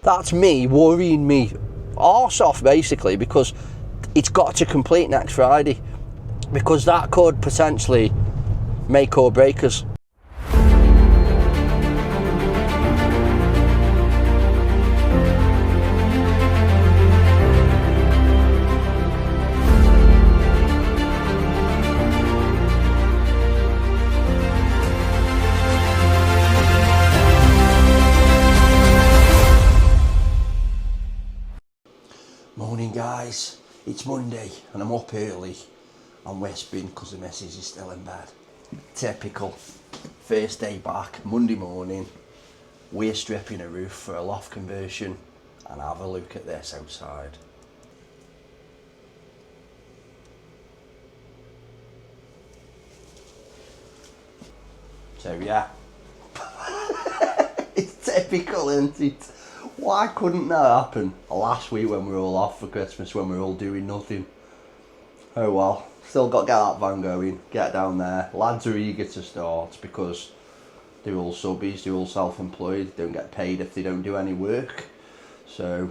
That's me worrying me arse off, basically, because it's got to complete next Friday, because that could potentially make or break us. Morning guys, it's Monday and I'm up early. I'm whispering because the missus is still in bed. Typical. First day back, Monday morning. We're stripping a roof for a loft conversion, and have a look at this outside. So yeah, it's typical, isn't it? Why couldn't that happen last week when we were all off for Christmas, when we were all doing nothing? Oh well, still got to get that van going, get down there. Lads are eager to start because they're all subbies, they're all self-employed, don't get paid if they don't do any work. So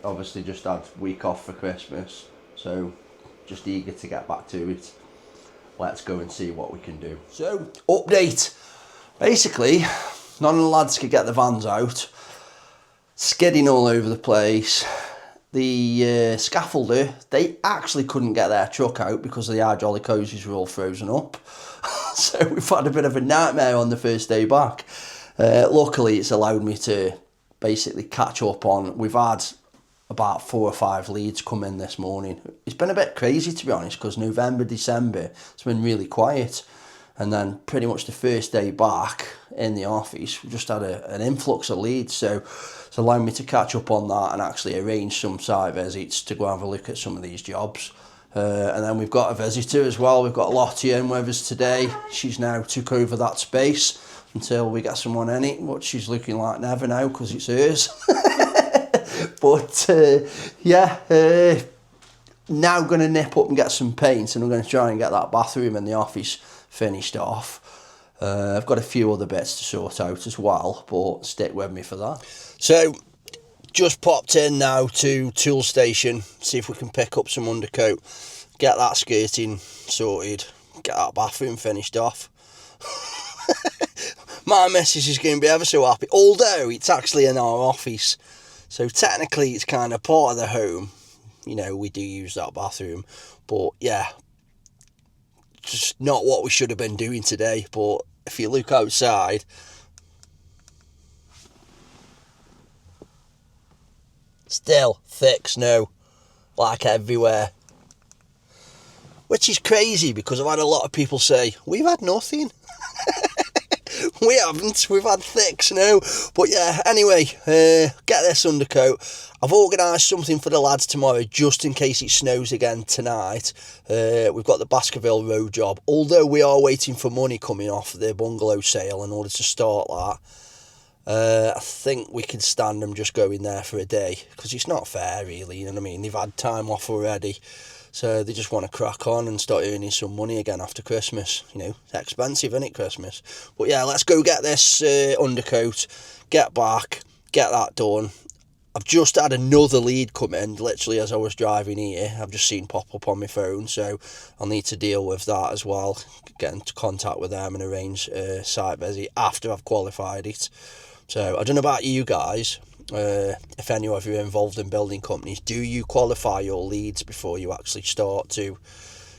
obviously just had a week off for Christmas, so just eager to get back to it. Let's go and see what we can do. So, update. Basically, none of the lads could get the vans out. Skidding all over the place. The scaffolder, they actually couldn't get their truck out because the hydraulic hoses were all frozen up. So we've had a bit of a nightmare on the first day back. Luckily, it's allowed me to basically catch up on. We've had about 4 or 5 leads come in this morning. It's been a bit crazy, to be honest, because November, December, it's been really quiet. And then pretty much the first day back in the office, we just had an influx of leads. So it's allowed me to catch up on that and actually arrange some site visits to go have a look at some of these jobs. And then we've got a visitor as well. We've got Lottie in with us today. She's now took over that space until we get someone in it. But she's looking like never now because it's hers. But now going to nip up and get some paint, and I'm going to try and get that bathroom in the office finished off. I've got a few other bits to sort out as well, but stick with me for that. So just popped in now to tool station, see if we can pick up some undercoat, get that skirting sorted, get that bathroom finished off. My missus is going to be ever so happy, although it's actually in our office, so technically it's kind of part of the home. You know, we do use that bathroom, but yeah, just not what we should have been doing today. But if you look outside, still thick snow, like everywhere. Which is crazy, because I've had a lot of people say, we've had nothing. We haven't, we've had thick snow. But yeah, anyway, get this undercoat. I've organised something for the lads tomorrow, just in case it snows again tonight. We've got the Baskerville Road job, although we are waiting for money coming off the bungalow sale in order to start that. I think we can stand them just going there for a day, because it's not fair really, you know what I mean? They've had time off already, so they just want to crack on and start earning some money again after Christmas. You know, it's expensive, isn't it, Christmas? But yeah, let's go get this undercoat, get back, get that done. I've just had another lead come in, literally as I was driving here. I've just seen pop up on my phone, so I'll need to deal with that as well. Get into contact with them and arrange a site visit after I've qualified it. So I don't know about you guys, if any of you are involved in building companies, do you qualify your leads before you actually start to,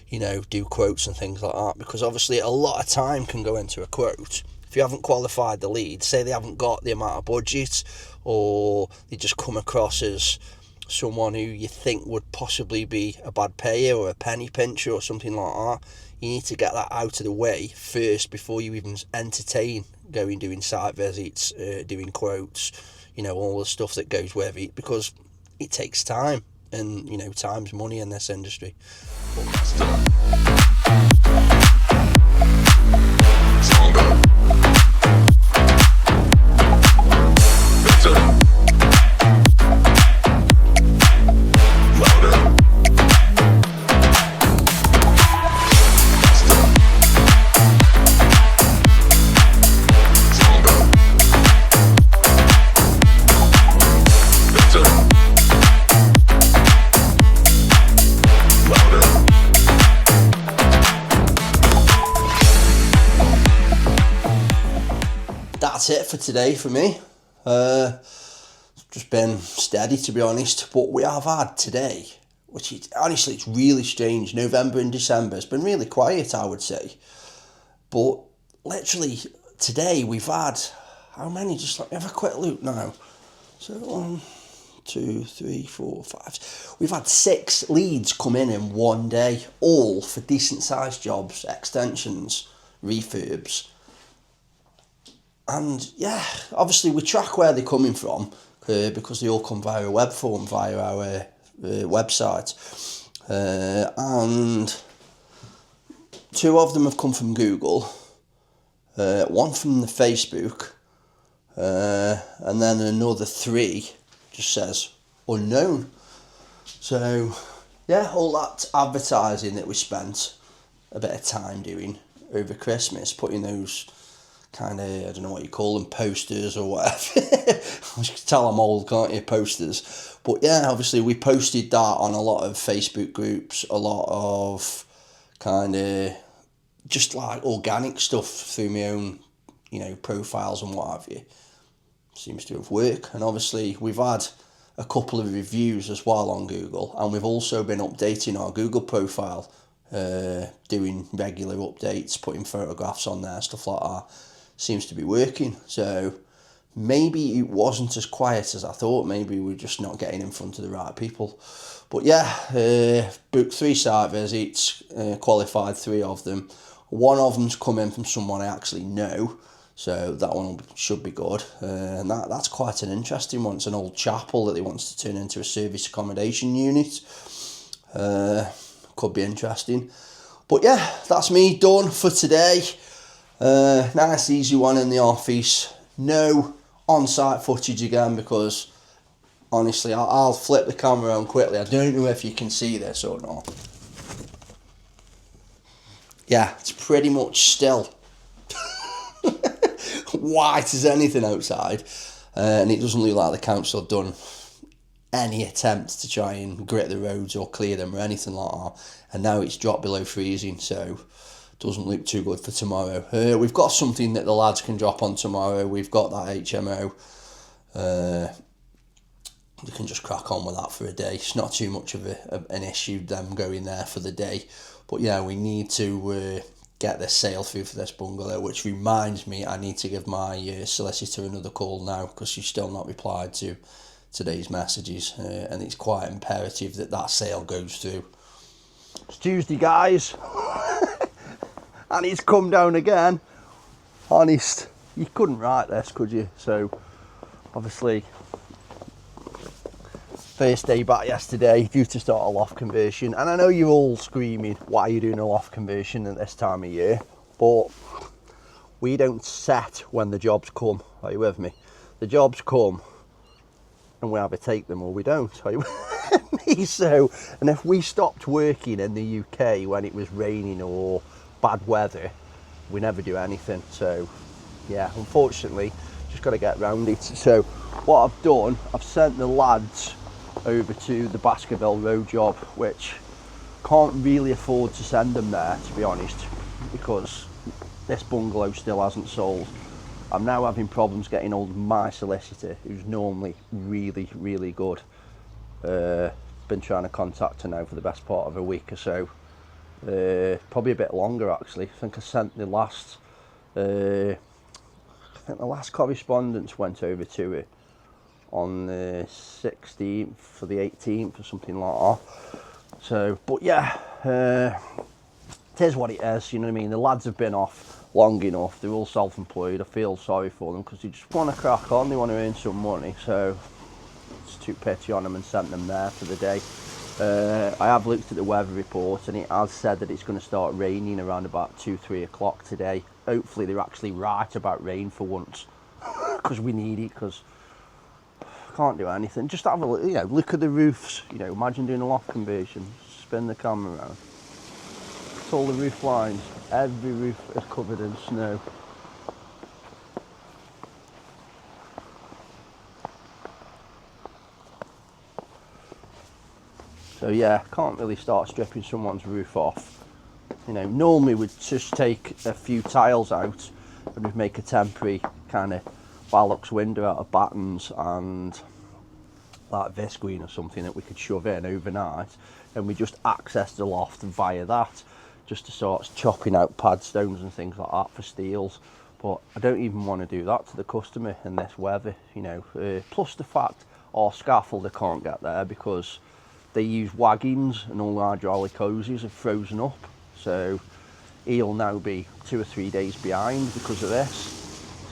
you know, do quotes and things like that? Because obviously a lot of time can go into a quote. If you haven't qualified the lead, say they haven't got the amount of budget, or they just come across as someone who you think would possibly be a bad payer or a penny pincher or something like that, you need to get that out of the way first before you even entertain doing site visits, doing quotes, you know, all the stuff that goes with it, because it takes time, and you know, time's money in this industry. it for today for me. It's just been steady, to be honest, but we have had today, which is honestly, it's really strange. November and December has been really quiet, I would say, but literally today we've had how many? Just let me have a quick look now. So 1, 2, 3, 4, 5. We've had 6 leads come in one day, all for decent sized jobs, extensions, refurbs. And yeah, obviously we track where they're coming from because they all come via a web form, via our website. And 2 of them have come from Google, 1 from the Facebook, and then another 3 just says unknown. So yeah, all that advertising that we spent a bit of time doing over Christmas, putting those kind of, I don't know what you call them, posters or whatever. You can tell I'm old, can't you? Posters. But yeah, obviously we posted that on a lot of Facebook groups, a lot of kind of just like organic stuff through my own, profiles and what have you. Seems to have worked. And obviously we've had a couple of reviews as well on Google, and we've also been updating our Google profile, doing regular updates, putting photographs on there, stuff like that. Seems to be working. So maybe it wasn't as quiet as I thought. Maybe we're just not getting in front of the right people. But yeah, booked 3 site visits, qualified 3 of them. 1 of them's come in from someone I actually know, so that one should be good. And that's quite an interesting one. It's an old chapel that he wants to turn into a service accommodation unit. Could be interesting. But yeah, that's me done for today. Nice easy one in the office. No on-site footage again because honestly I'll flip the camera on quickly. I don't know if you can see this or not. Yeah, it's pretty much still white as anything outside, and it doesn't look like the council have done any attempt to try and grit the roads or clear them or anything like that. And now it's dropped below freezing, so doesn't look too good for tomorrow. We've got something that the lads can drop on tomorrow. We've got that HMO. We can just crack on with that for a day. It's not too much of an issue, them going there for the day. But yeah, we need to get this sale through for this bungalow, which reminds me I need to give my solicitor another call now because she's still not replied to today's messages, and it's quite imperative that sale goes through. It's Tuesday, guys. And it's come down again. Honest, you couldn't write this, could you? So obviously first day back yesterday, due to start a loft conversion. And I know you're all screaming, why are you doing a loft conversion at this time of year? But we don't set when the jobs come. Are you with me? The jobs come and we either take them or we don't. Are you with me? So, and if we stopped working in the UK when it was raining or bad weather, we never do anything. So yeah, unfortunately just got to get round it. So what I've done, I've sent the lads over to the Baskerville Road job, which can't really afford to send them there, to be honest, because this bungalow still hasn't sold. I'm now having problems getting hold of my solicitor, who's normally really, really good. Been trying to contact her now for the best part of a week or so. Probably a bit longer actually. I think I sent the last correspondence went over to her on the 16th for the 18th or something like that. So, but yeah, it is what it is, you know what I mean? The lads have been off long enough, they're all self-employed. I feel sorry for them because they just want to crack on, they want to earn some money, so it's too pity on them and sent them there for the day. I have looked at the weather report and it has said that it's going to start raining around about 2-3 o'clock today. Hopefully they're actually right about rain for once, because we need it, because I can't do anything. Just have a look, look at the roofs, imagine doing a loft conversion, spin the camera around. It's all the roof lines, every roof is covered in snow. So yeah, can't really start stripping someone's roof off. Normally we'd just take a few tiles out and we'd make a temporary kind of Ballock's window out of battens and like visqueen or something that we could shove in overnight, and we just access the loft via that, just to sort of chopping out padstones and things like that for steels. But I don't even want to do that to the customer in this weather, you know. Plus the fact our scaffolder can't get there because they use wagons and all the hydraulic hoses have frozen up. So he'll now be 2 or 3 days behind because of this.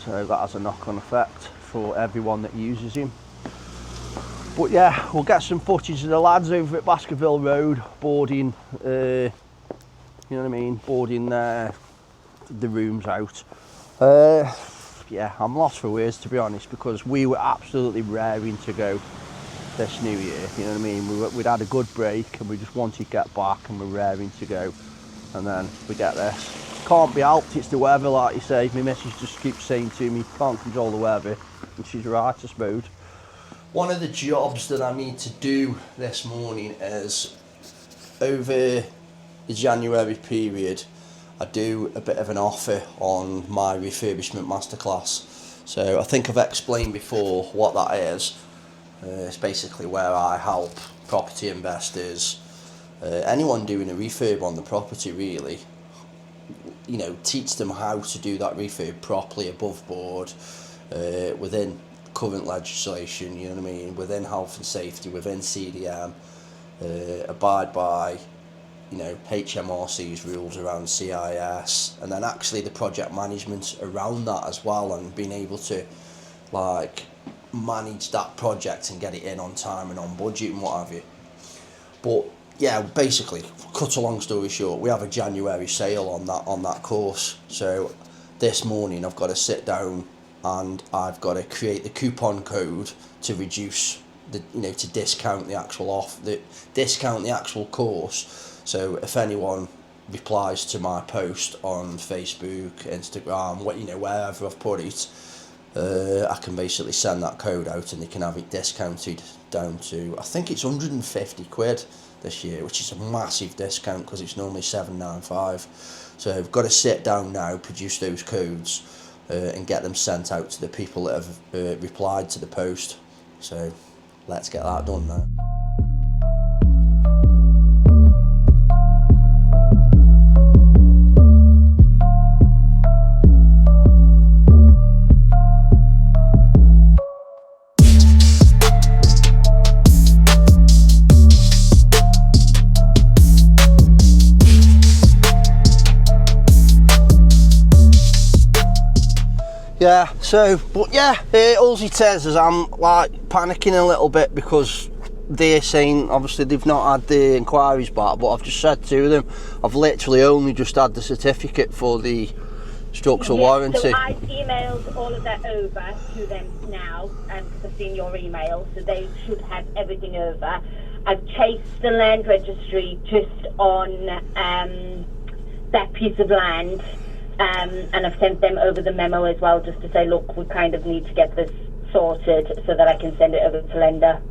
So that has a knock-on effect for everyone that uses him. But yeah, we'll get some footage of the lads over at Baskerville Road boarding, you know what I mean, boarding the rooms out. Yeah, I'm lost for words, to be honest, because we were absolutely raring to go this new year, you know what I mean. We'd had a good break and we just wanted to get back, and we're raring to go, and then we get this. Can't be helped, it's the weather, like you say. My missus just keeps saying to me, can't control the weather, and she's right, I suppose. One of the jobs that I need to do this morning is, over the January period, I do a bit of an offer on my refurbishment masterclass. So I think I've explained before what that is. It's basically where I help property investors, anyone doing a refurb on the property really, you know, teach them how to do that refurb properly, above board, within current legislation, you know what I mean, within health and safety, within CDM, abide by, you know, HMRC's rules around CIS, and then actually the project management around that as well, and being able to like manage that project and get it in on time and on budget and what have you. But yeah, basically, cut a long story short, we have a January sale on that course. So this morning I've got to sit down and I've got to create the coupon code to reduce the, you know, to discount the actual discount the actual course. So if anyone replies to my post on Facebook, Instagram, what, you know, wherever I've put it, I can basically send that code out and they can have it discounted down to, I think it's 150 quid this year, which is a massive discount because it's normally 795. So I've got to sit down now, produce those codes, and get them sent out to the people that have replied to the post. So let's get that done now. Yeah, so, but yeah, all it says is I'm like panicking a little bit because they're saying, obviously they've not had the inquiries back, but I've just said to them, I've literally only just had the certificate for the structural warranty. So I've emailed all of that over to them now, because I've seen your email, so they should have everything over. I've chased the land registry just on that piece of land. And I've sent them over the memo as well, just to say, look, we kind of need to get this sorted so that I can send it over to lender.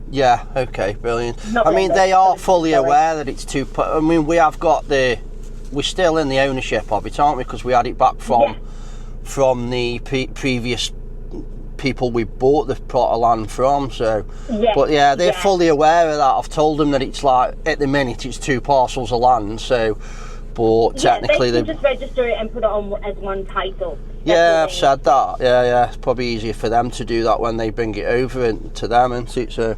Yeah, okay, brilliant. I mean, they are fully aware that it's too... I mean, we have got the... We're still in the ownership of it, aren't we? Because we had it back from the previous people we bought the plot of land from, so... But yeah, they're fully aware of that. I've told them that it's like, at the minute, it's 2 parcels of land, so... But technically they can just register it and put it on as one title. Yeah, I've said that. Yeah, it's probably easier for them to do that when they bring it over to them, isn't it? So,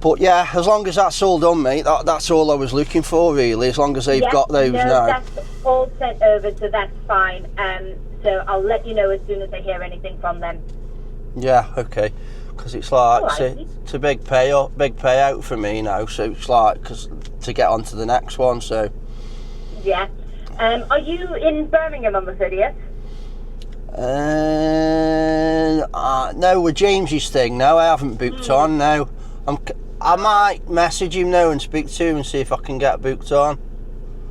but yeah, as long as that's all done, mate, that's all I was looking for, really. As long as they've got those now. That's all sent over, so that's fine. So I'll let you know as soon as I hear anything from them. Yeah, okay. Because it's like it's a big payout for me now. So it's like to get on to the next one. So. Yeah. Are you in Birmingham on the 30th? No, with James's thing. No, I haven't booked on. No, I might message him now and speak to him and see if I can get booked on.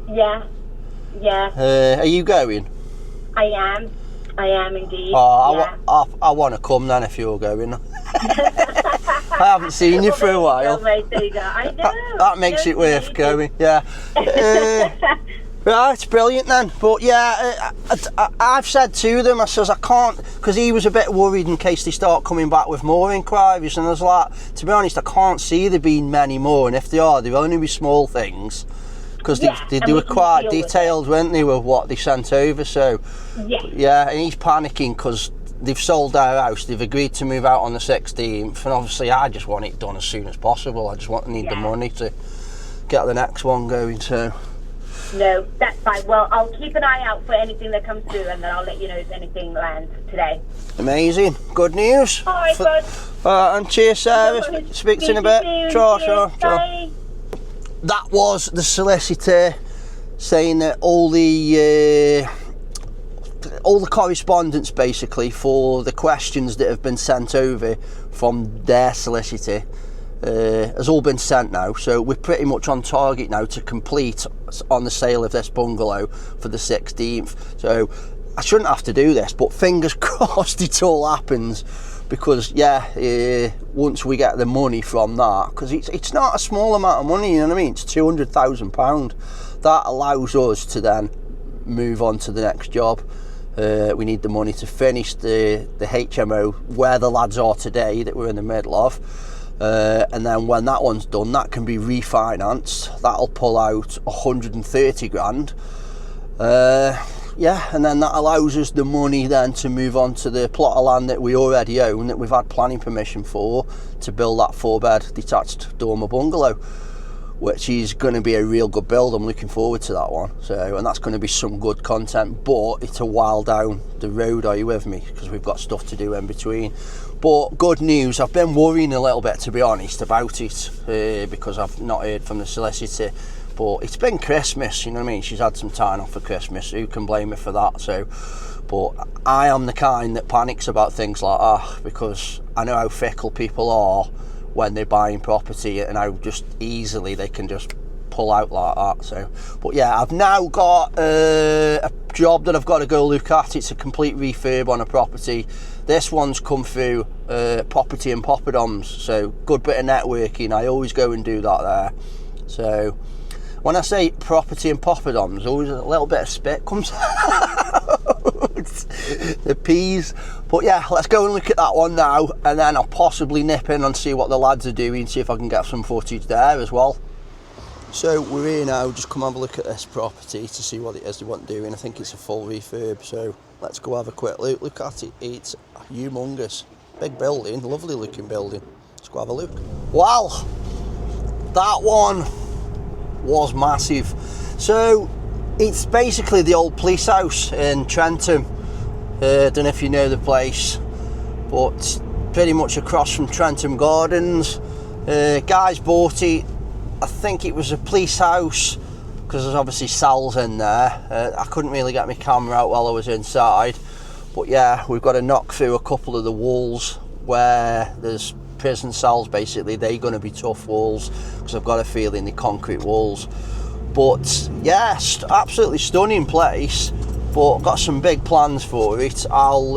Yeah. Are you going? I am indeed. I want to come then if you're going. I haven't seen you for a while. There you go. I know. That makes it worth going. Yeah. Right, brilliant then. But yeah, I've said to them, I says I can't, because he was a bit worried in case they start coming back with more inquiries, and I was like, to be honest, I can't see there being many more, and if they are, they'll only be small things, because they were quite detailed, weren't they, with what they sent over. So yeah, and he's panicking because they've sold their house, they've agreed to move out on the 16th, and obviously I just want it done as soon as possible. I just need the money to get the next one going. So no, that's fine. Well, I'll keep an eye out for anything that comes through, and then I'll let you know if anything lands today. Amazing, good news. All right, bud. And cheers, Sarah. Speak to you in a bit. Ciao. That was the solicitor saying that all the correspondence basically for the questions that have been sent over from their solicitor has all been sent now, so we're pretty much on target now to complete on the sale of this bungalow for the 16th. So I shouldn't have to do this, but fingers crossed it all happens, because once we get the money from that, because it's not a small amount of money, you know what I mean, it's £200,000. That allows us to then move on to the next job. We need the money to finish the HMO where the lads are today that we're in the middle of, and then when that one's done, that can be refinanced. That'll pull out 130 grand. And then that allows us the money then to move on to the plot of land that we already own, that we've had planning permission for, to build that 4-bed detached dormer bungalow, which is going to be a real good build. I'm looking forward to that one. So, and that's going to be some good content, but it's a while down the road, are you with me? Because we've got stuff to do in between. But good news, I've been worrying a little bit, to be honest, about it, because I've not heard from the solicitor. But it's been Christmas, you know what I mean? She's had some time off for Christmas. Who can blame her for that? So, but I am the kind that panics about things like that, because I know how fickle people are when they're buying property, and how just easily they can just pull out like that. So, but yeah, I've now got a job that I've got to go look at. It's a complete refurb on a property. This one's come through Property and Padstones, so good bit of networking. I always go and do that there. So when I say Property and Padstones, always a little bit of spit comes out. The peas. But yeah, let's go and look at that one now, and then I'll possibly nip in and see what the lads are doing, see if I can get some footage there as well. So we're here now, just come have a look at this property to see what it is they want doing. I think it's a full refurb, so let's go have a quick look at it. It's humongous. Big building, lovely looking building. Let's go have a look. Wow, that one was massive. So it's basically the old police house in Trentham. Don't know if you know the place, but pretty much across from Trentham Gardens. Guys bought it. I think it was a police house, because there's obviously cells in there. I couldn't really get my camera out while I was inside, but yeah, we've got to knock through a couple of the walls where there's prison cells. Basically, they're going to be tough walls, because I've got a feeling they're concrete walls. But yeah, absolutely stunning place, but I've got some big plans for it. I'll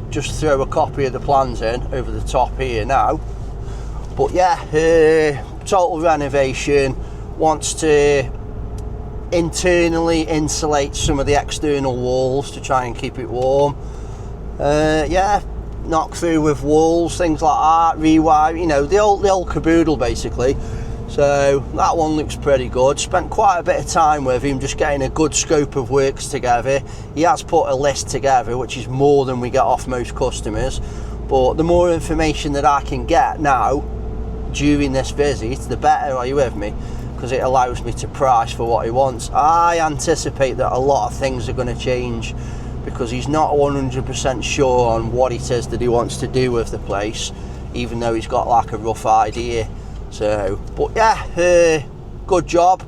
just throw a copy of the plans in over the top here now. But yeah, total renovation. Wants to internally insulate some of the external walls to try and keep it warm. Yeah, knock through with walls, things like that, rewire, you know, the old caboodle basically. So that one looks pretty good. Spent quite a bit of time with him, just getting a good scope of works together. He has put a list together, which is more than we get off most customers. But the more information that I can get now during this visit, the better, are you with me? Because it allows me to price for what he wants. I anticipate that a lot of things are going to change, because he's not 100% sure on what it is that he wants to do with the place, even though he's got like a rough idea. So, but yeah, good job.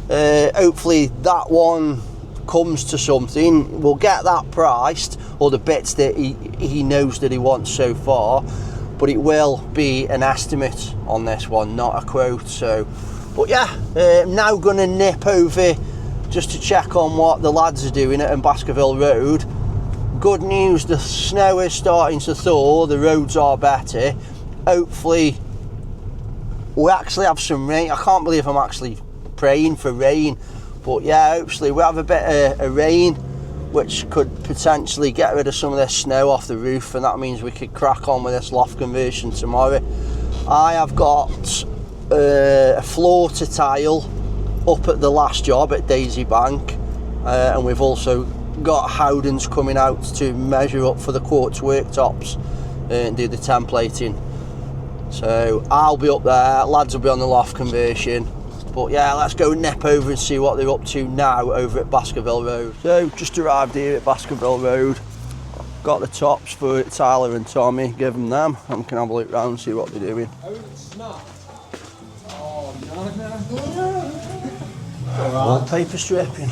Hopefully that one comes to something. We'll get that priced, or the bits that he knows that he wants so far, but it will be an estimate on this one, not a quote. So, but yeah, I'm now going to nip over just to check on what the lads are doing at Baskerville Road. Good news, the snow is starting to thaw, the roads are better. Hopefully we actually have some rain. I can't believe I'm actually praying for rain, But yeah, hopefully we have a bit of rain, which could potentially get rid of some of this snow off the roof, and that means we could crack on with this loft conversion tomorrow. I have got a floor to tile up at the last job at Daisy Bank, and we've also got Howdens coming out to measure up for the quartz worktops and do the templating. So I'll be up there, lads will be on the loft conversion. But yeah, let's go nip over and see what they're up to now over at Baskerville Road. So just arrived here at Baskerville Road. Got the tops for Tyler and Tommy, give them them, and we can have a look round and see what they're doing. Oh, it's not. Oh, no. Wallpaper stripping.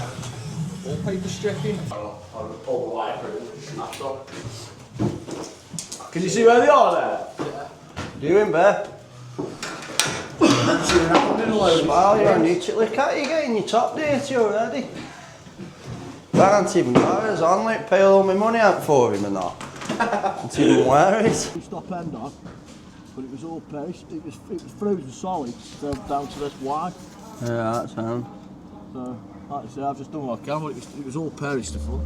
Wallpaper stripping. Can you see where they are there? Yeah. Doing, Bear? Smile, you're on you. Look at you getting your top dirty already. I can't even wear it on, like, pay all my money out for him and that. Can't even wear it. Stop end on, but it was all paste. It was frozen solid, so down to this wide. Yeah, that sound. So, like I say, I've just done what I can, but it was all perished to full.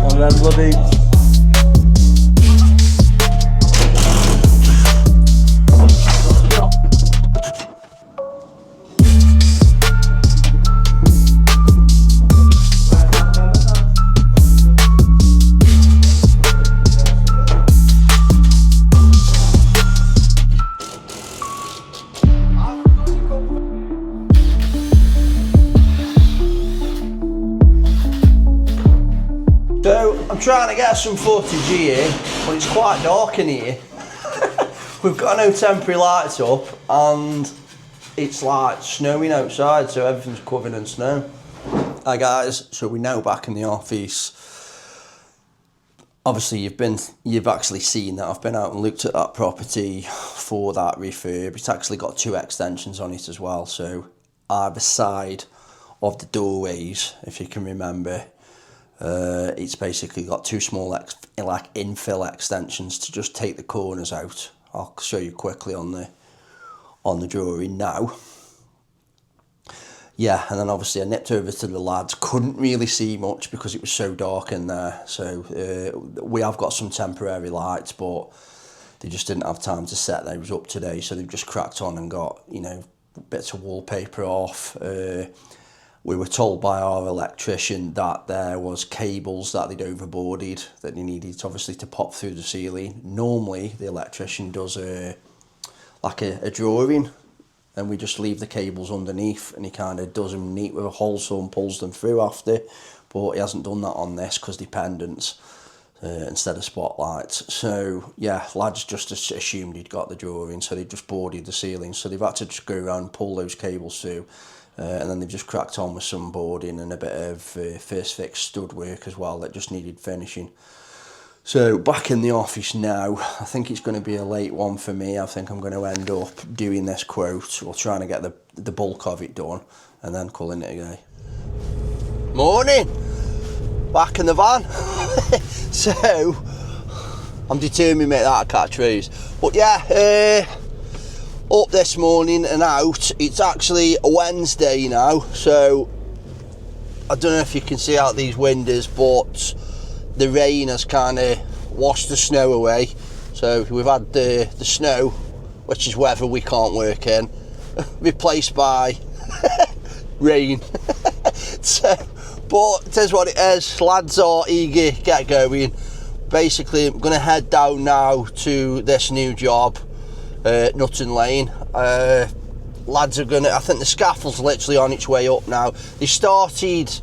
One of them bloody... So, I'm trying to get some footage here, but it's quite dark in here. We've got no temporary lights up, and it's like snowing outside, so everything's covered in snow. Hi guys, so we're now back in the office. Obviously you've actually seen that I've been out and looked at that property for that refurb. It's actually got 2 extensions on it as well, so either side of the doorways, if you can remember, it's basically got 2 small like infill extensions to just take the corners out. I'll show you quickly on the drawing now. Yeah, and then obviously I nipped over to the lads, couldn't really see much because it was so dark in there. So we have got some temporary lights, but they just didn't have time to set those up today, so they've just cracked on and got, you know, bits of wallpaper off. We were told by our electrician that there was cables that they'd overboarded that they needed obviously to pop through the ceiling. Normally the electrician does a drawing, and we just leave the cables underneath and he kind of does them neat with a hole saw and pulls them through after, but he hasn't done that on this because they're pendants instead of spotlights. So yeah, lads just assumed he'd got the drawing, so they just boarded the ceiling, so they've had to just go around and pull those cables through. And then they've just cracked on with some boarding and a bit of first fix stud work as well that just needed finishing. So back in the office now. I think it's going to be a late one for me. I think I'm going to end up doing this quote or trying to get the bulk of it done and then calling it a day. Morning! Back in the van. So I'm determined to make that a catchphrase. But yeah, up this morning and out. It's actually a Wednesday now, so I don't know if you can see out these windows, but the rain has kind of washed the snow away. So we've had the snow, which is weather we can't work in, replaced by rain. So, but it is what it is. Lads are eager, get going. Basically, I'm going to head down now to this new job. Nutton Lane. Lads are gonna, I think the scaffold's literally on its way up now. They started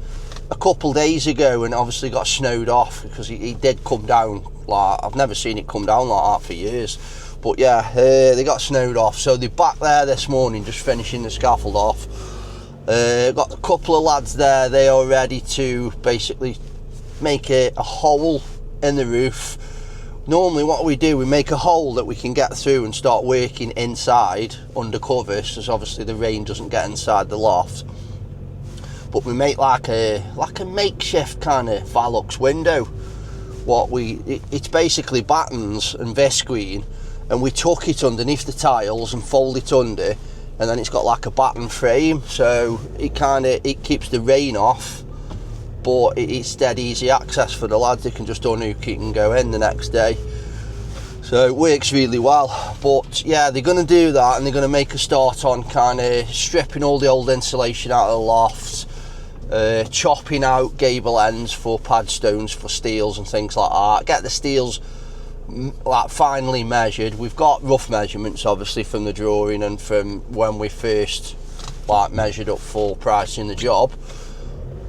a couple days ago and obviously got snowed off because he did come down. Like, I've never seen it come down like that for years. But yeah, they got snowed off, so they're back there this morning just finishing the scaffold off. Got a couple of lads there, they are ready to basically make a hole in the roof normally what we do, we make a hole that we can get through and start working inside under covers, because obviously the rain doesn't get inside the loft. But we make like a makeshift kind of Velux window. It's basically battens and visqueen, and we tuck it underneath the tiles and fold it under, and then it's got like a batten frame, so it keeps the rain off, but it's dead easy access for the lads. They can just unhook it and go in the next day. So it works really well. But yeah, they're going to do that, and they're going to make a start on kind of stripping all the old insulation out of the loft, chopping out gable ends for Padstones for steels and things like that. Get the steels like finely measured. We've got rough measurements obviously from the drawing and from when we first like measured up for pricing the job.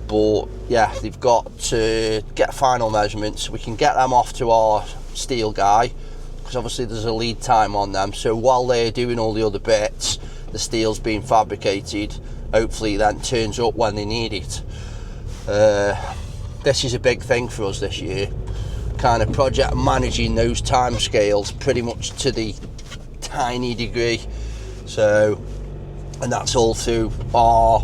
But yeah, they've got to get final measurements. We can get them off to our steel guy, because obviously there's a lead time on them. So while they're doing all the other bits, the steel's being fabricated. Hopefully then turns up when they need it. This is a big thing for us this year, kind of project managing those time scales pretty much to the tiny degree. So, and that's all through our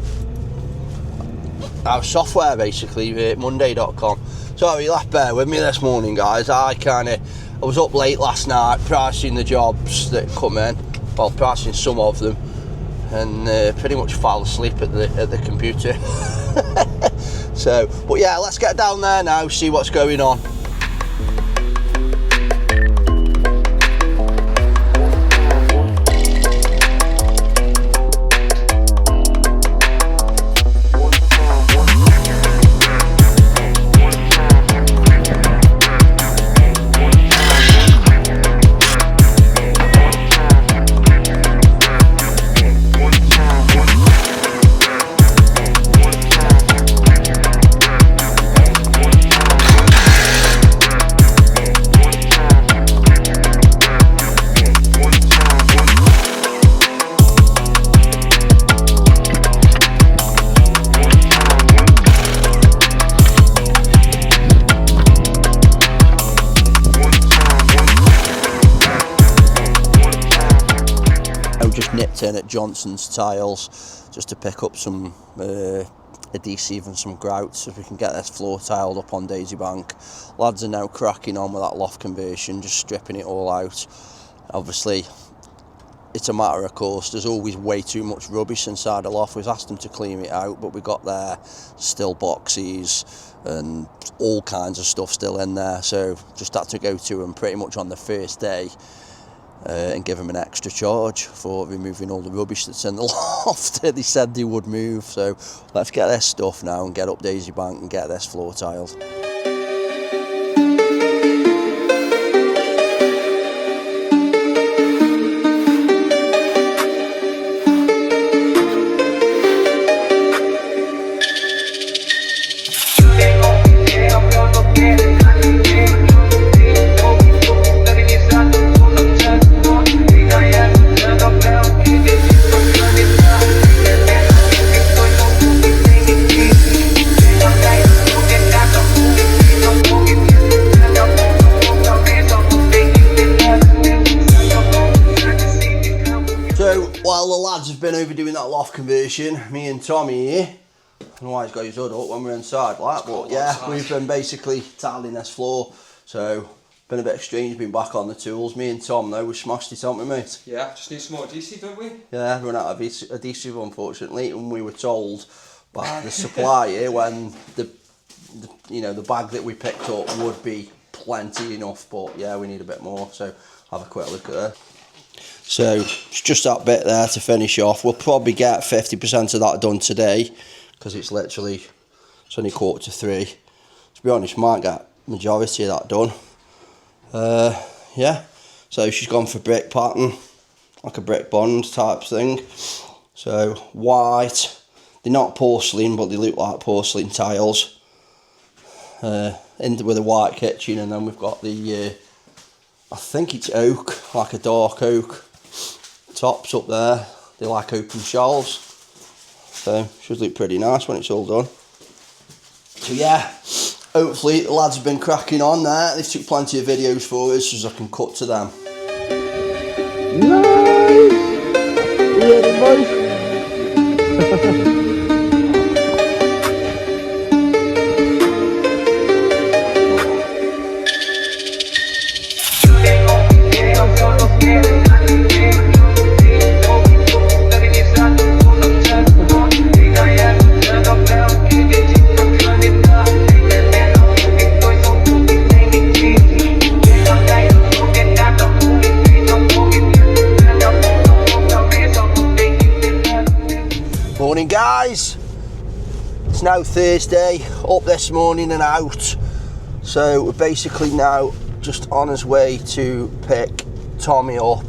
software basically, monday.com. Sorry, you'll have to bear with me this morning, guys. I was up late last night pricing the jobs that come in, well, pricing some of them, and pretty much fell asleep at the computer. So, but yeah, let's get down there now, see what's going on. Nipped in at Johnson's Tiles just to pick up some adhesive and some grout so we can get this floor tiled up on Daisy Bank. Lads are now cracking on with that loft conversion, just stripping it all out. Obviously it's a matter of course, there's always way too much rubbish inside the loft. We've asked them to clean it out, but we got there still boxes and all kinds of stuff still in there, so just had to go to them pretty much on the first day and give them an extra charge for removing all the rubbish that's in the loft. They said they would move, so let's get this stuff now and get up Daisy Bank and get this floor tiled. While the lads have been over doing that loft conversion, me and Tommy here, I don't know why he's got his hood up when we're inside, like, but yeah, we've been basically tiling this floor, so been a bit strange being back on the tools. Me and Tom though, we smashed it, haven't we, mate? Yeah, just need some more adhesive, don't we? Yeah, run out of adhesive unfortunately, and we were told by the supplier when the bag that we picked up would be plenty enough, but yeah, we need a bit more, so have a quick look at that. So it's just that bit there to finish off. We'll probably get 50% of that done today, because it's only 2:45. To be honest, might get majority of that done. Yeah, so she's gone for brick pattern, like a brick bond type thing. So white, they're not porcelain, but they look like porcelain tiles. With a white kitchen, and then we've got the I think it's oak, like a dark oak tops up there. They like open shelves, so should look pretty nice when it's all done. So yeah, hopefully the lads have been cracking on there. They took plenty of videos for us so I can cut to them. Nice! Yeah, boys. Morning guys, it's now Thursday, up this morning and out, so we're basically now just on his way to pick Tommy up.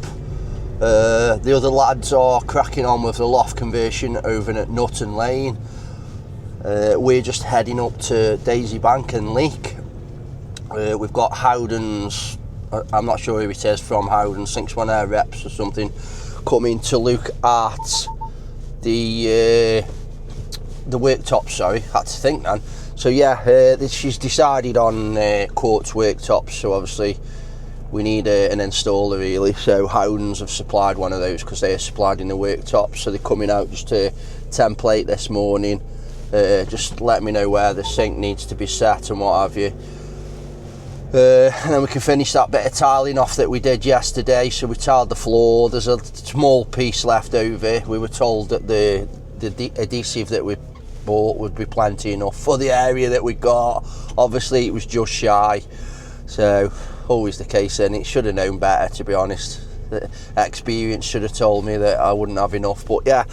The other lads are cracking on with the loft conversion over at Nutton Lane. We're just heading up to Daisy Bank and Leek. We've got Howden's, I'm not sure who it is from Howden's, I think it's one of their reps or something, coming to look at the worktops, sorry, had to think then. So yeah, she's decided on quartz worktops, so obviously we need an installer really. So Howden's have supplied one of those because they are supplied in the worktops, so they're coming out just to template this morning, just let me know where the sink needs to be set and what have you. And then we can finish that bit of tiling off that we did yesterday. So we tiled the floor, there's a small piece left over. We were told that the adhesive that we bought would be plenty enough for the area that we got. Obviously it was just shy, so always the case, and it should have known better, to be honest. The experience should have told me that I wouldn't have enough. But yeah,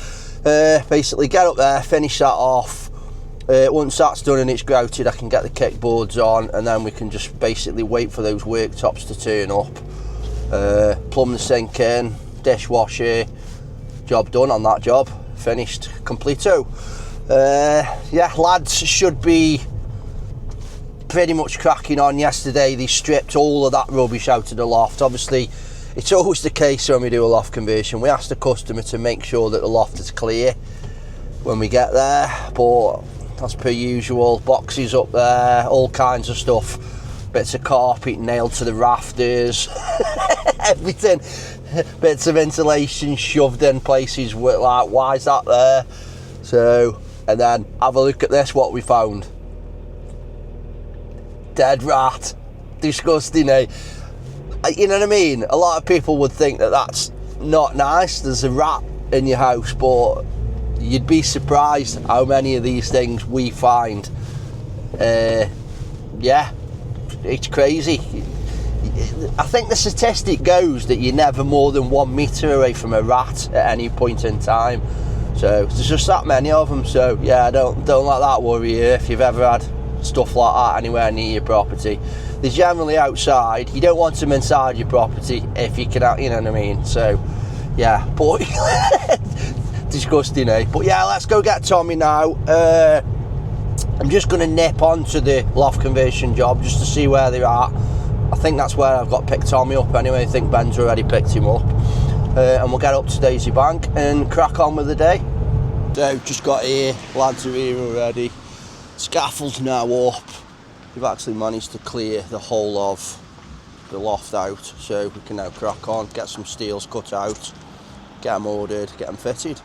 basically get up there, finish that off. Once that's done and it's grouted, I can get the kickboards on, and then we can just basically wait for those worktops to turn up. Plumb the sink in, dishwasher, job done on that job, finished, completo. Yeah, lads should be pretty much cracking on. Yesterday they stripped all of that rubbish out of the loft. Obviously it's always the case when we do a loft conversion, we ask the customer to make sure that the loft is clear when we get there, but as per usual, boxes up there, all kinds of stuff, bits of carpet nailed to the rafters, everything, bits of insulation shoved in places like, why is that there? So, and then have a look at this, what we found. Dead rat. Disgusting, eh? You know what I mean? A lot of people would think that that's not nice, there's a rat in your house, but you'd be surprised how many of these things we find. Yeah, it's crazy. I think the statistic goes that you're never more than 1 metre away from a rat at any point in time. So there's just that many of them. So yeah, don't let that worry you if you've ever had stuff like that anywhere near your property. They're generally outside. You don't want them inside your property if you can, you know what I mean. So yeah, but disgusting, eh? But yeah, let's go get Tommy now. I'm just going to nip onto the loft conversion job just to see where they're at. I think that's where I've got picked Tommy up anyway. I think Ben's already picked him up. And we'll get up to Daisy Bank and crack on with the day. So just got here, lads are here already. Scaffold's now up. We've actually managed to clear the whole of the loft out, so we can now crack on, get some steels cut out, get them ordered, get them fitted.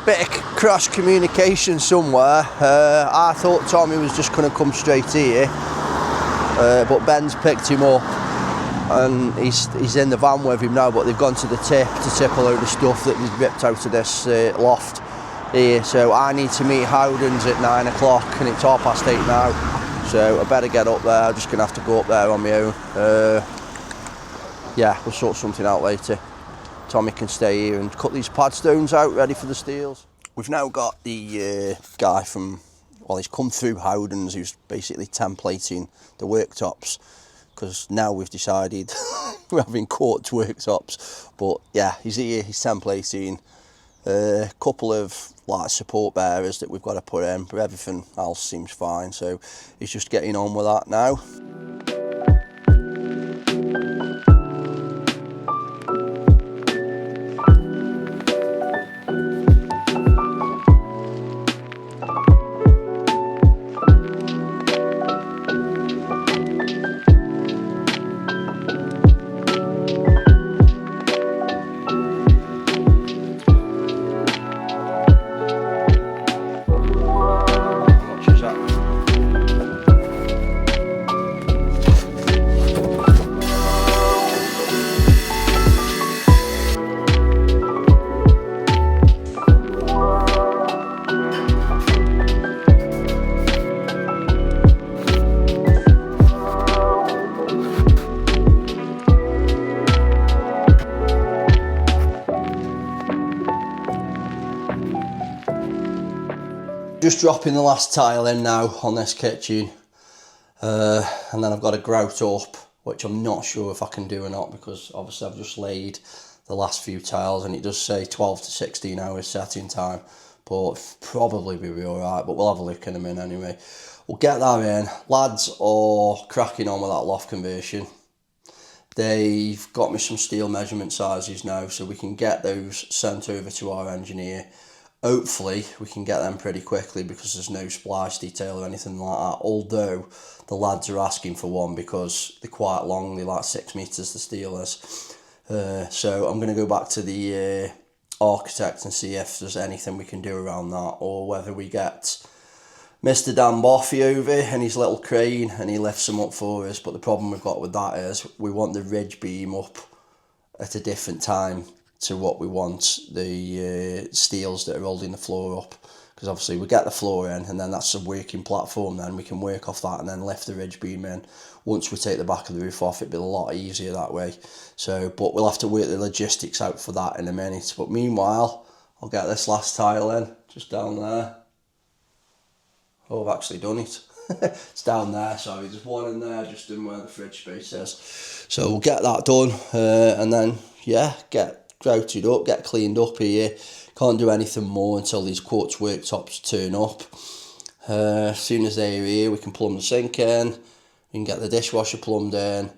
Bit of cross communication somewhere. I thought Tommy was just going to come straight here, but Ben's picked him up and he's in the van with him now, but they've gone to the tip to tip a load of stuff that we've ripped out of this loft here. So I need to meet Howden's at 9 o'clock and it's 8:30 now, so I better get up there. I'm just going to have to go up there on my own. Yeah, we'll sort something out later. Tommy can stay here and cut these Padstones out ready for the steels. We've now got the guy from, well, he's come through Howden's, who's basically templating the worktops, because now we've decided we're having quartz worktops. But yeah, he's here, he's templating a couple of like support bearers that we've got to put in, but everything else seems fine, so he's just getting on with that now. just dropping the last tile in now on this kitchen, and then I've got to grout up, which I'm not sure if I can do or not, because obviously I've just laid the last few tiles and it does say 12 to 16 hours setting time, but probably be alright, but we'll have a look in a minute anyway. We'll get that in. Lads are cracking on with that loft conversion. They've got me some steel measurement sizes now, so we can get those sent over to our engineer. Hopefully we can get them pretty quickly because there's no splice detail or anything like that, although the lads are asking for one because they're quite long, they're like 6 metres, the steel is. So I'm going to go back to the architect and see if there's anything we can do around that, or whether we get Mr. Dan Boffy over and his little crane and he lifts them up for us. But the problem we've got with that is we want the ridge beam up at a different time to what we want the steels that are holding the floor up, because obviously we get the floor in and then that's a working platform, then we can work off that and then lift the ridge beam in. Once we take the back of the roof off, it'd be a lot easier that way. So, but we'll have to work the logistics out for that in a minute. But meanwhile, I'll get this last tile in, just down there. Oh, I've actually done it. It's down there, sorry, there's one in there just in where the fridge space is. So we'll get that done, and then, yeah, get grouted up, get cleaned up here. Can't do anything more until these quartz worktops turn up. As soon as they're here, we can plumb the sink in, we can get the dishwasher plumbed in.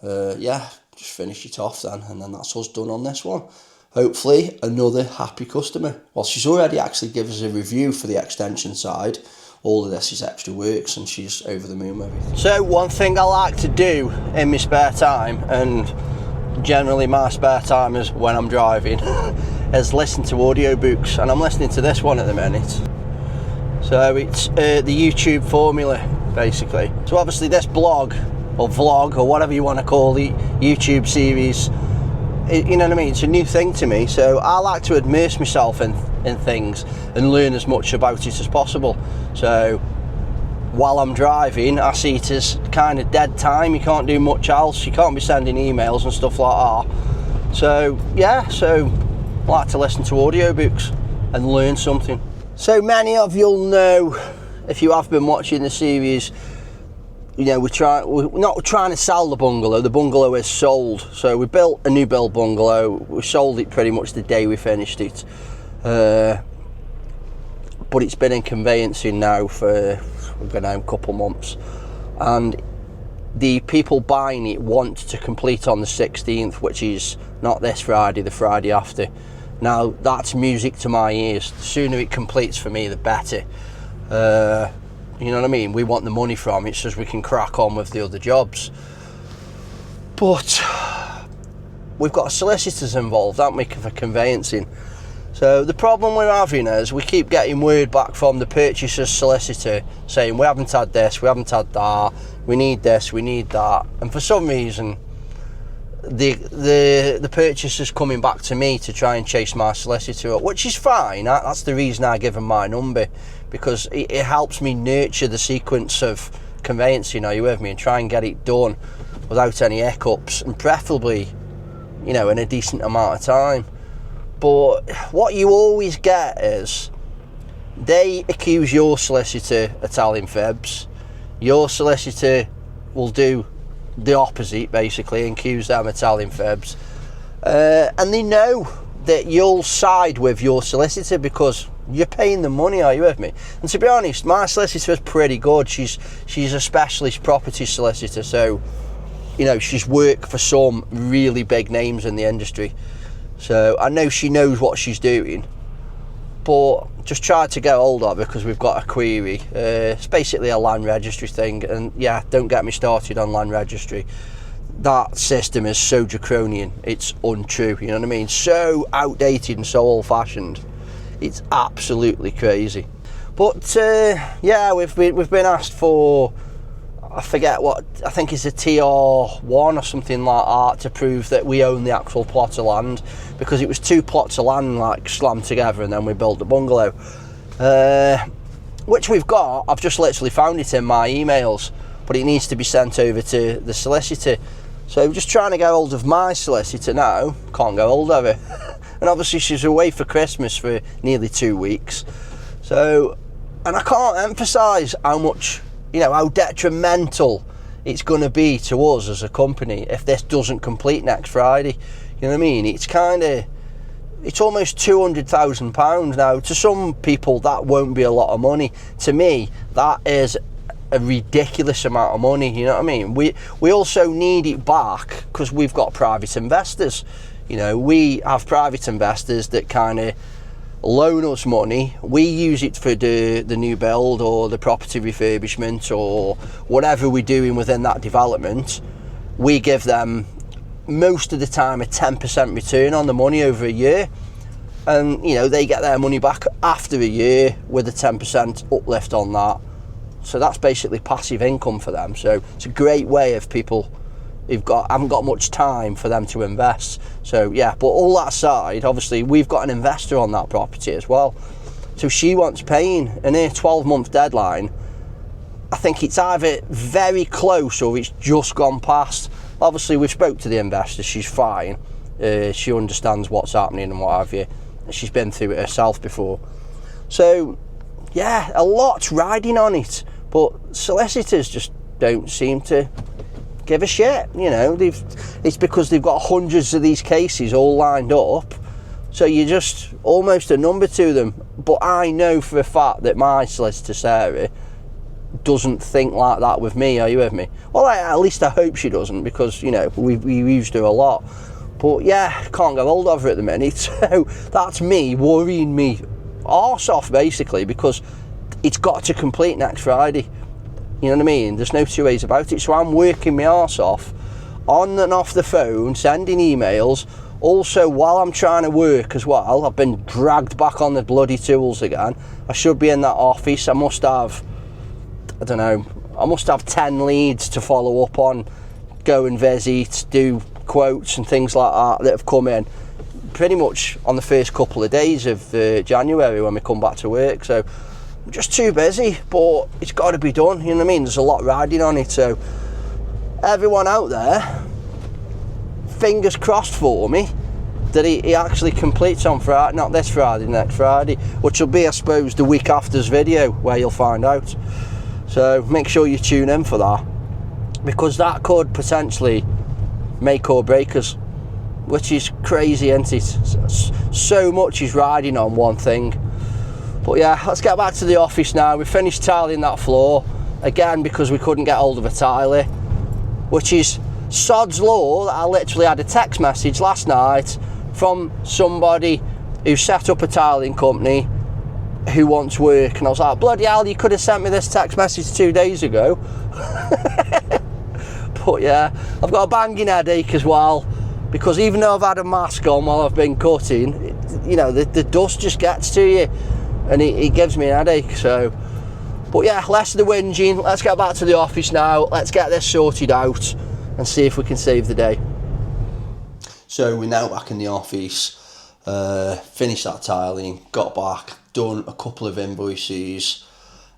Yeah, just finish it off then, and then that's us done on this one. Hopefully another happy customer. Well, she's already actually given us a review for the extension side. All of this is extra works and she's over the moon with everything. So one thing I like to do in my spare time, and generally my spare time is when I'm driving, is listen to audiobooks, and I'm listening to this one at the minute. So it's the YouTube formula basically. So obviously this blog or vlog or whatever you want to call the YouTube series, you know what I mean, it's a new thing to me, so I like to immerse myself in things and learn as much about it as possible. So while I'm driving, I see it as kind of dead time. You can't do much else, you can't be sending emails and stuff like that. So yeah, so I like to listen to audiobooks and learn something. So many of you'll know, if you have been watching the series, you know, we're not trying to sell the bungalow. The bungalow is sold. So we built a new build bungalow. We sold it pretty much the day we finished it. But it's been in conveyancing now for, we've been out a couple months. And the people buying it want to complete on the 16th, which is not this Friday, the Friday after. Now, that's music to my ears. The sooner it completes for me, the better. You know what I mean? We want the money from it so we can crack on with the other jobs. But we've got solicitors involved, haven't we, for conveyancing. So the problem we're having is we keep getting word back from the purchaser's solicitor saying we haven't had this, we haven't had that, we need this, we need that. And for some reason, the purchaser's coming back to me to try and chase my solicitor up, which is fine. That's the reason I give him my number, because it helps me nurture the sequence of conveyancing, are you with me, and try and get it done without any hiccups, and preferably, you know, in a decent amount of time. But what you always get is they accuse your solicitor of telling fibs. Your solicitor will do the opposite, basically, and accuse them of telling fibs. And they know that you'll side with your solicitor because you're paying the money, are you with me? And to be honest, my solicitor is pretty good. She's a specialist property solicitor, so, you know, she's worked for some really big names in the industry. So I know she knows what she's doing, but just tried to get hold of her because we've got a query. It's basically a land registry thing, and yeah, don't get me started on land registry. That system is so draconian, it's untrue, you know what I mean? So outdated and so old-fashioned, it's absolutely crazy. But yeah, we've been asked for, I forget what, I think it's a TR1 or something like that, to prove that we own the actual plot of land, because it was 2 plots of land like slammed together and then we built the bungalow, which we've got. I've just literally found it in my emails, but it needs to be sent over to the solicitor. So I'm just trying to get hold of my solicitor now, can't get hold of her. And obviously she's away for Christmas for nearly 2 weeks, so And I can't emphasise how much, you know, how detrimental it's going to be to us as a company if this doesn't complete next Friday. You know what I mean? It's almost £200,000 now. To some people, that won't be a lot of money. To me, that is a ridiculous amount of money. You know what I mean? We also need it back because we've got private investors. You know, we have private investors that kind of loan us money. We use it for the new build or the property refurbishment or whatever we're doing within that development. We give them most of the time a 10% return on the money over a year, and you know, they get their money back after a year with a 10% uplift on that. So that's basically passive income for them. So it's a great way of people who've haven't got much time for them to invest. So yeah, but all that aside, obviously we've got an investor on that property as well. So she wants paying, and her 12-month deadline, I think it's either very close or it's just gone past. Obviously we've spoke to the investor, she's fine. She understands what's happening and what have you. She's been through it herself before. So yeah, a lot's riding on it, but solicitors just don't seem to give a shit. You know, it's because they've got hundreds of these cases all lined up, so you're just almost a number to them. But I know for a fact that my solicitor Sarah doesn't think like that with me. Are you with me? Well, at least I hope she doesn't, because you know we used her a lot. But yeah, can't get hold of her at the minute. So that's me worrying me arse off basically, because it's got to complete next Friday. You know what I mean? There's no two ways about it. So I'm working my arse off, on and off the phone, sending emails. Also, while I'm trying to work as well, I've been dragged back on the bloody tools again. I should be in that office. I must have 10 leads to follow up on, go and visit, do quotes and things like that have come in pretty much on the first couple of days of January when we come back to work. So I'm just too busy, but it's got to be done. You know what I mean? There's a lot riding on it. So everyone out there, fingers crossed for me that he actually completes on Friday, not this Friday, next Friday, which will be, I suppose, the week after's video where you'll find out. So make sure you tune in for that, because that could potentially make or break us, which is crazy, isn't it? So much is riding on one thing. But yeah, let's get back to the office now. We finished tiling that floor again because we couldn't get hold of a tiler, which is sod's law that I literally had a text message last night from somebody who set up a tiling company who wants work, and I was like, bloody hell, you could have sent me this text message 2 days ago. But yeah, I've got a banging headache as well, because even though I've had a mask on while I've been cutting, you know, the dust just gets to you and it gives me an headache. So, but yeah, less of the whinging. Let's get back to the office now. Let's get this sorted out and see if we can save the day. So we're now back in the office, finished that tiling, got back, done a couple of invoices,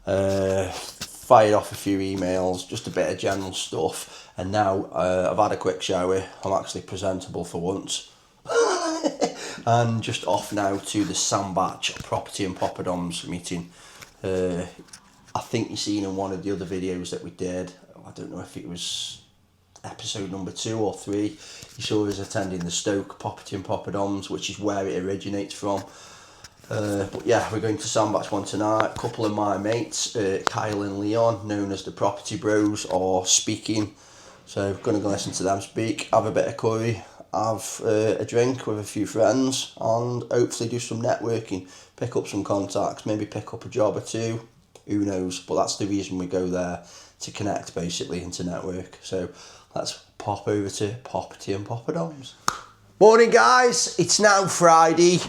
fired off a few emails, just a bit of general stuff, and now I've had a quick shower. I'm actually presentable for once. And just off now to the Sandbach Property and Poppadoms meeting. I think you've seen in one of the other videos that we did, I don't know if it was episode number 2 or 3, you saw us attending the Stoke Property and Poppadoms, which is where it originates from. But yeah, we're going to Sandbach one tonight. A couple of my mates, Kyle and Leon, known as the Property Bros, are speaking. So going to go listen to them speak, have a bit of curry, have a drink with a few friends, and hopefully do some networking, pick up some contacts, maybe pick up a job or two, who knows. But that's the reason we go there, to connect basically and to network. So let's pop over to Property and Poppadoms. Morning guys, it's now Friday.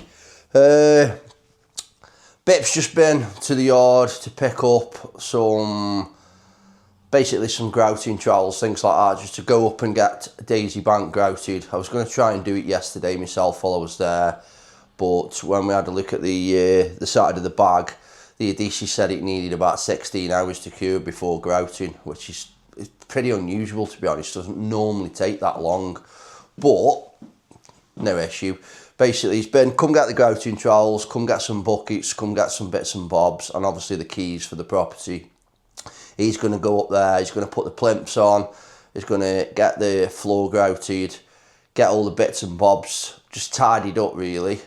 Bip's just been to the yard to pick up some grouting trowels, things like that, just to go up and get Daisy Bank grouted. I was going to try and do it yesterday myself while I was there, but when we had a look at the side of the bag, the Adesi said it needed about 16 hours to cure before grouting, which is pretty unusual, to be honest. It doesn't normally take that long, but no issue. Basically, he's been, come get the grouting trowels, come get some buckets, come get some bits and bobs, and obviously the keys for the property. He's going to go up there, he's going to put the plinths on, he's going to get the floor grouted, get all the bits and bobs just tidied up really,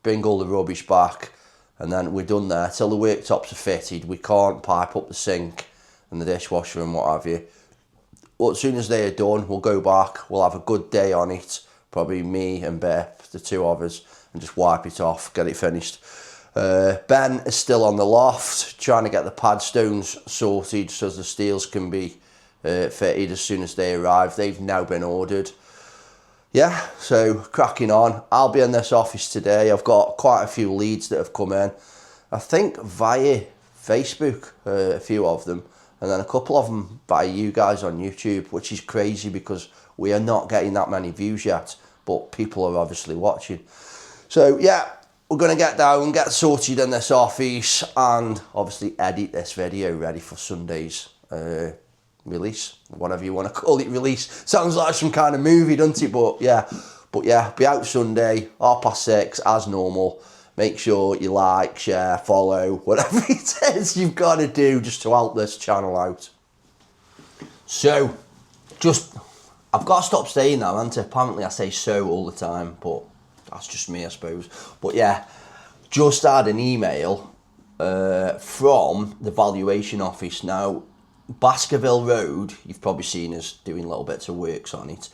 bring all the rubbish back, and then we're done there. Till the worktops are fitted, we can't pipe up the sink and the dishwasher and what have you. But as soon as they are done, we'll go back, we'll have a good day on it, probably me and Beth, the two of us, and just wipe it off, get it finished. Ben is still on the loft, trying to get the Padstones sorted so the steels can be fitted as soon as they arrive. They've now been ordered. Yeah, so cracking on. I'll be in this office today. I've got quite a few leads that have come in. I think via Facebook, a few of them, and then a couple of them by you guys on YouTube, which is crazy because we are not getting that many views yet, but people are obviously watching. So yeah, we're going to get down, get sorted in this office, and obviously edit this video ready for Sunday's release, whatever you want to call it. Release sounds like some kind of movie, doesn't it? But yeah, be out Sunday, 6:30 as normal. Make sure you like, share, follow, whatever it is you've got to do just to help this channel out. So, I've got to stop saying that, haven't I? Apparently I say so all the time, but that's just me, I suppose. But yeah, just had an email from the valuation office. Now, Baskerville Road, you've probably seen us doing little bits of works on it.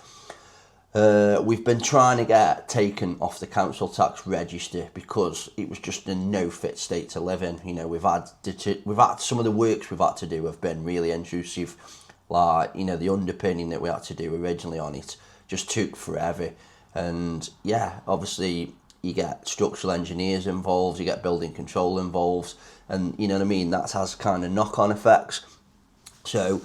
We've been trying to get taken off the council tax register because it was just a no fit state to live in. You know, we've had some of the works we've had to do have been really intrusive. Like, you know, the underpinning that we had to do originally on it just took forever. And yeah, obviously you get structural engineers involved, you get building control involved, and you know what I mean, that has kind of knock-on effects. So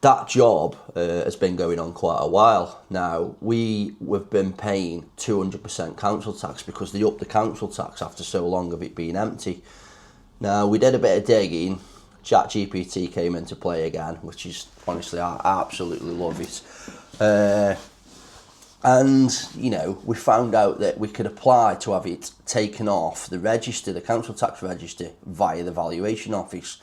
that job has been going on quite a while now. We've been paying 200% council tax because they upped the council tax after so long of it being empty. Now, we did a bit of digging. ChatGPT came into play again, which is, honestly, I absolutely love it. And, you know, we found out that we could apply to have it taken off the register, the council tax register, via the valuation office.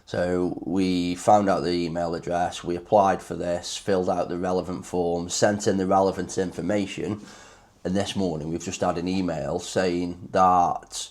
So we found out the email address, we applied for this, filled out the relevant forms, sent in the relevant information, and this morning we've just had an email saying that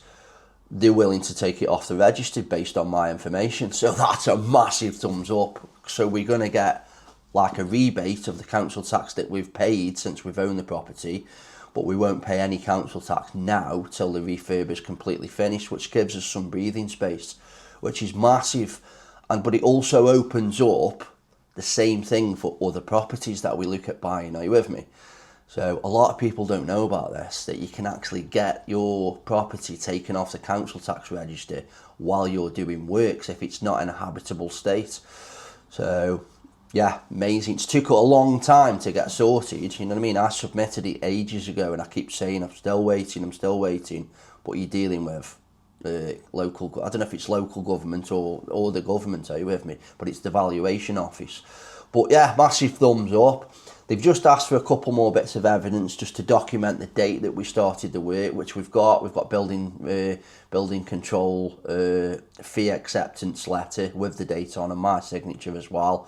they're willing to take it off the register based on my information. So that's a massive thumbs up. So we're going to get like a rebate of the council tax that we've paid since we've owned the property, but we won't pay any council tax now till the refurb is completely finished, which gives us some breathing space, which is massive. But it also opens up the same thing for other properties that we look at buying. Are you with me? So a lot of people don't know about this, that you can actually get your property taken off the council tax register while you're doing works if it's not in a habitable state. So yeah, amazing. It took a long time to get sorted, you know what I mean? I submitted it ages ago and I keep saying I'm still waiting, but you're dealing with local, I don't know if it's local government or the government, are you with me? But it's the valuation office. But yeah, massive thumbs up. They've just asked for a couple more bits of evidence just to document the date that we started the work, which we've got. We've got building control fee acceptance letter with the date on and my signature as well.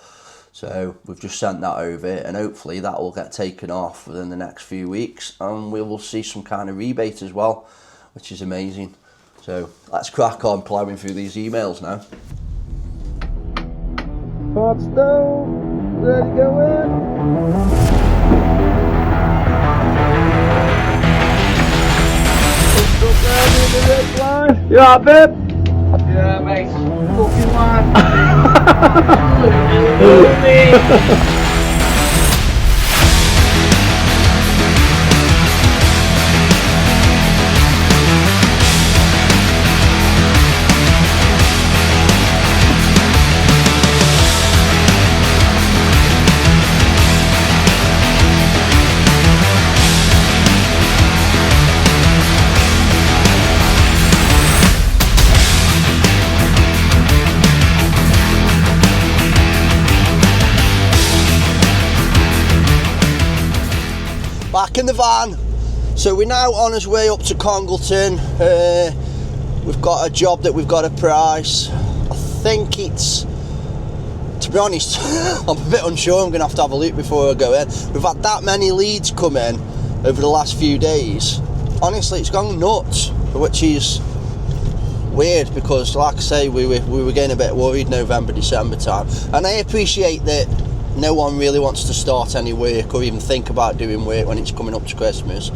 So we've just sent that over, and hopefully that will get taken off within the next few weeks, and we will see some kind of rebate as well, which is amazing. So let's crack on ploughing through these emails now. Padstones, ready to go in? You alright, babe? Yeah, mate. Fucking man. back in the van. So we're now on his way up to Congleton. We've got a job that we've got to price. I think it's, to be honest, I'm a bit unsure. I'm going to have a look before I go in. We've had that many leads come in over the last few days. Honestly, it's gone nuts, which is weird because, like I say, we were getting a bit worried November, December time. And I appreciate that no one really wants to start any work or even think about doing work when it's coming up to Christmas.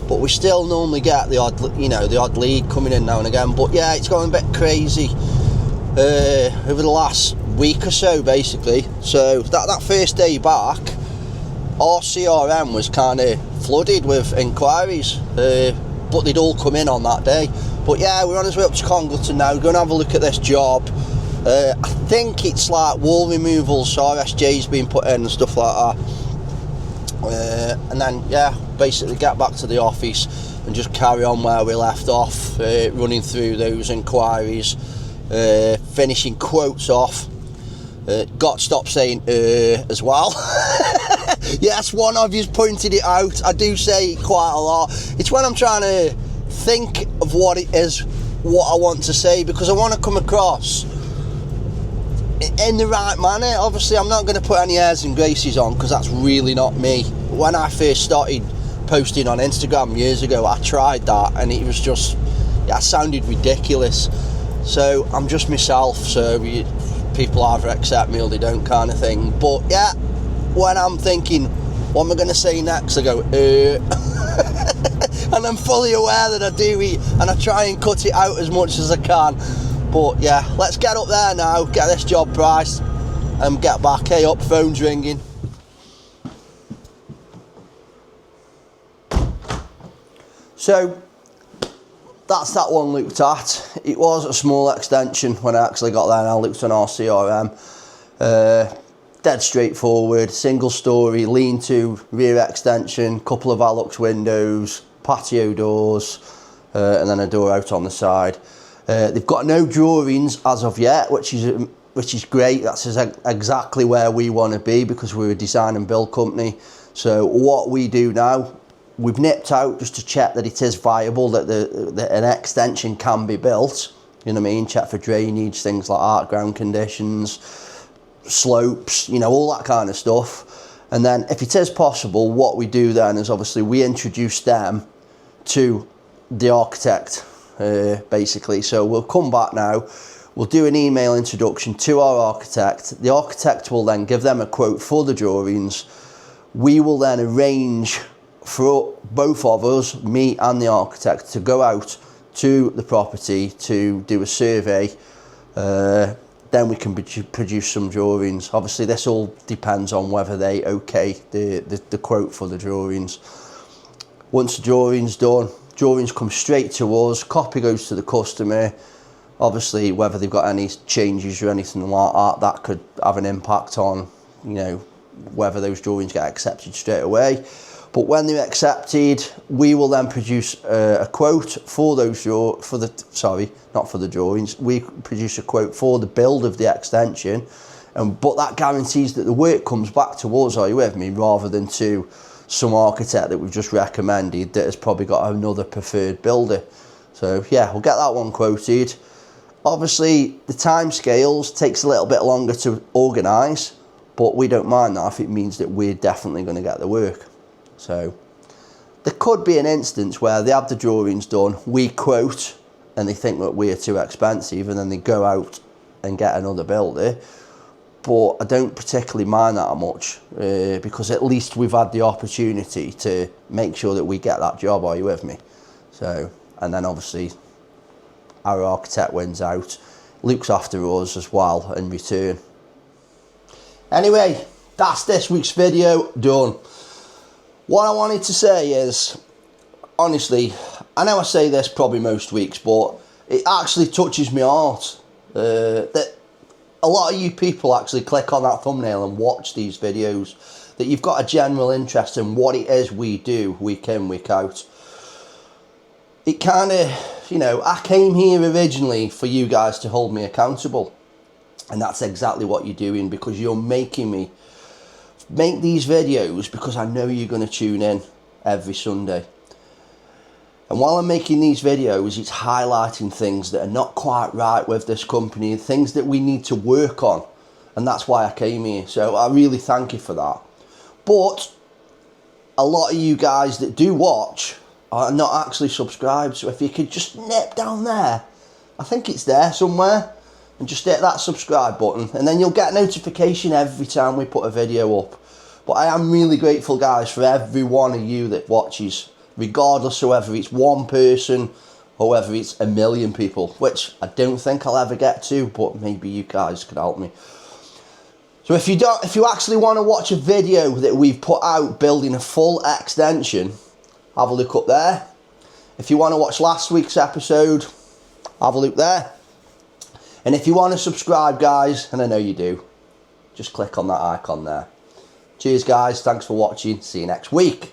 But we still normally get the odd, you know, the odd lead coming in now and again. But yeah, it's going a bit crazy over the last week or so, basically. So that first day back, our CRM was kind of flooded with inquiries, but they'd all come in on that day. But yeah, we're on our way up to Congleton now. We're going to have a look at this job. I think it's like wall removals, RSJ's being put in and stuff like that. And then yeah, basically get back to the office and just carry on where we left off, running through those inquiries, finishing quotes off. Got to stop saying as well. Yes, one of you pointed it out. I do say it quite a lot. It's when I'm trying to think of what it is, what I want to say, because I want to come across in the right manner. Obviously, I'm not going to put any airs and graces on because that's really not me. When I first started posting on Instagram years ago, I tried that and it was just, yeah, it sounded ridiculous. So I'm just myself, so people either accept me or they don't, kind of thing. But yeah, when I'm thinking, what am I going to say next, I go, and I'm fully aware that I do it, and I try and cut it out as much as I can. But yeah, let's get up there now, get this job priced, and get back. Hey up, phone's ringing. So that's that one looked at. It was a small extension when I actually got there, and I looked on our CRM. Dead straightforward, single story, lean-to, rear extension, couple of Alux windows, patio doors, and then a door out on the side. They've got no drawings as of yet, which is great. That's exactly where we want to be because we're a design and build company. So what we do now, we've nipped out just to check that it is viable, that an extension can be built. You know what I mean? Check for drainage, things like that, ground conditions, slopes, you know, all that kind of stuff. And then if it is possible, what we do then is obviously we introduce them to the architect, basically. So we'll come back now, we'll do an email introduction to our architect. The architect will then give them a quote for the drawings. We will then arrange for both of us, me and the architect, to go out to the property to do a survey. Then we can produce some drawings. Obviously, this all depends on whether they okay the quote for the drawings. Once the drawing's done, drawings come straight to us, copy goes to the customer. Obviously, whether they've got any changes or anything like that, that could have an impact on, you know, whether those drawings get accepted straight away. But when they're accepted, we will then produce a quote for those not for the drawings. We produce a quote for the build of the extension, but that guarantees that the work comes back to us. Are you with me? Rather than to some architect that we've just recommended that has probably got another preferred builder. So yeah, we'll get that one quoted. Obviously, the time scales takes a little bit longer to organise, but we don't mind that if it means that we're definitely going to get the work. So there could be an instance where they have the drawings done, we quote, and they think that we're too expensive, and then they go out and get another builder. But I don't particularly mind that much, because at least we've had the opportunity to make sure that we get that job. Are you with me? So, and then obviously our architect wins out, looks after us as well in return. Anyway, that's this week's video done. What I wanted to say is, honestly, I know I say this probably most weeks, but it actually touches my heart that a lot of you people actually click on that thumbnail and watch these videos, that you've got a general interest in what it is we do week in, week out. It kind of, you know, I came here originally for you guys to hold me accountable, and that's exactly what you're doing, because you're making me make these videos because I know you're going to tune in. every Sunday. And while I'm making these videos, it's highlighting things that are not quite right with this company and things that we need to work on. And that's why I came here. So I really thank you for that. But a lot of you guys that do watch are not actually subscribed. So if you could just nip down there, I think it's there somewhere, and just hit that subscribe button, and then you'll get notification every time we put a video up. But I am really grateful, guys, for every one of you that watches, regardless of whether it's one person or whether it's a million people, which I don't think I'll ever get to, but maybe you guys could help me. So if you actually want to watch a video that we've put out building a full extension, have a look up there. If you want to watch last week's episode, have a look there. And if you want to subscribe, guys, and I know you do, just click on that icon there. Cheers, guys. Thanks for watching. See you next week.